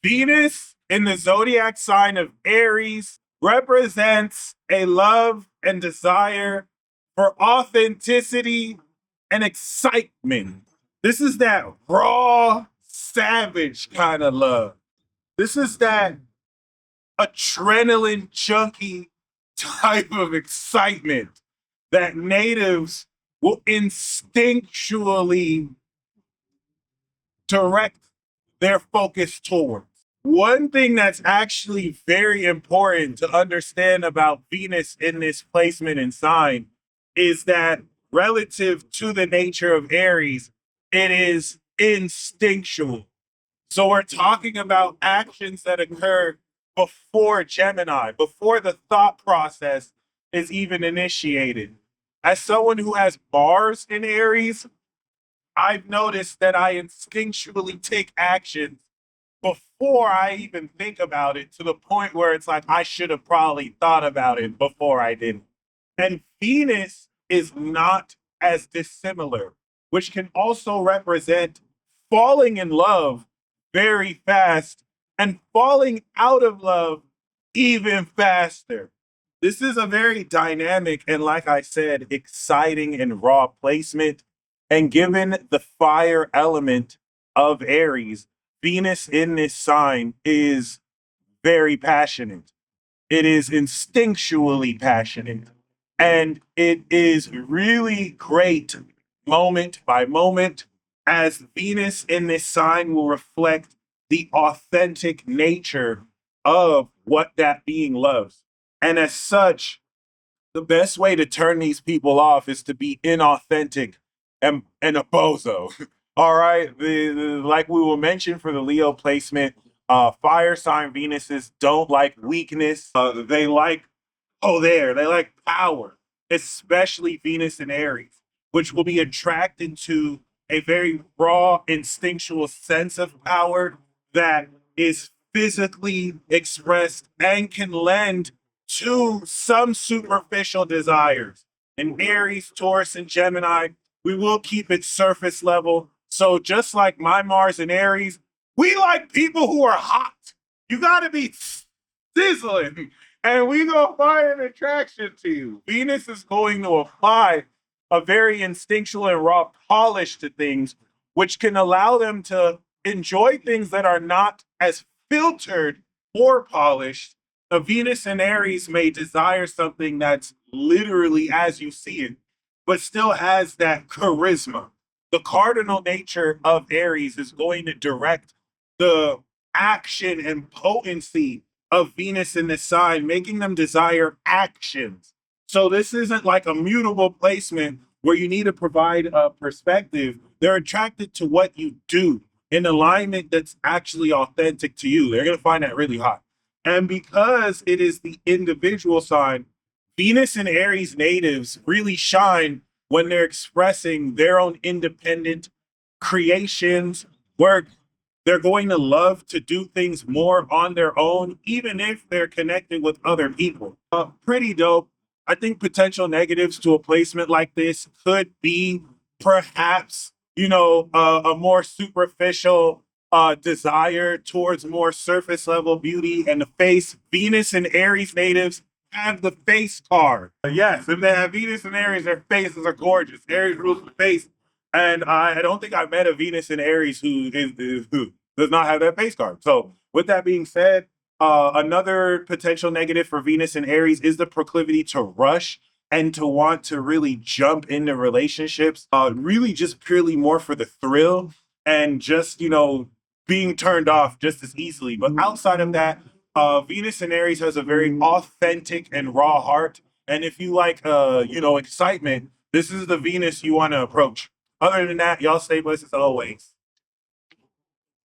Venus in the zodiac sign of Aries represents a love and desire for authenticity and excitement. This is that raw, savage kind of love. This is that adrenaline junkie type of excitement that natives will instinctually direct their focus towards. One thing that's actually very important to understand about Venus in this placement and sign is that relative to the nature of Aries, it is instinctual. So we're talking about actions that occur before Gemini, before the thought process is even initiated. As someone who has Mars in Aries, I've noticed that I instinctually take actions before I even think about it, to the point where it's like I should have probably thought about it before I did. And Venus is not as dissimilar, which can also represent falling in love very fast and falling out of love even faster. This is a very dynamic and, like I said, exciting and raw placement. And given the fire element of Aries, Venus in this sign is very passionate. It is instinctually passionate. And it is really great moment by moment, as Venus in this sign will reflect the authentic nature of what that being loves. And as such, the best way to turn these people off is to be inauthentic and a bozo. All right. Like we will mention for the Leo placement, fire sign Venuses don't like weakness. They like, they like power, especially Venus and Aries, which will be attracted to a very raw, instinctual sense of power that is physically expressed and can lend to some superficial desires. In Aries, Taurus, and Gemini, we will keep it surface level. So just like my Mars and Aries, we like people who are hot. You got to be sizzling, and we gonna find an attraction to you. Venus is going to apply a very instinctual and raw polish to things, which can allow them to enjoy things that are not as filtered or polished. A Venus and Aries may desire something that's literally as you see it, but still has that charisma. The cardinal nature of Aries is going to direct the action and potency of Venus in this sign, making them desire actions. So this isn't like a mutable placement where you need to provide a perspective. They're attracted to what you do in alignment that's actually authentic to you. They're going to find that really hot. And because it is the individual sign, Venus and Aries natives really shine when they're expressing their own independent creations, where they're going to love to do things more on their own, even if they're connecting with other people. Pretty dope. I think potential negatives to a placement like this could be perhaps, a more superficial desire towards more surface level beauty and the face. Venus and Aries natives have the face card. Yes, if they have Venus and Aries, their faces are gorgeous. Aries rules the face. And I don't think I've met a Venus and Aries who does not have that face card. So with that being said, another potential negative for Venus and Aries is the proclivity to rush and to want to really jump into relationships, really just purely more for the thrill and just, being turned off just as easily. But outside of that, Venus and Aries has a very authentic and raw heart. And if you like, excitement, this is the Venus you want to approach. Other than that, y'all stay blessed as always.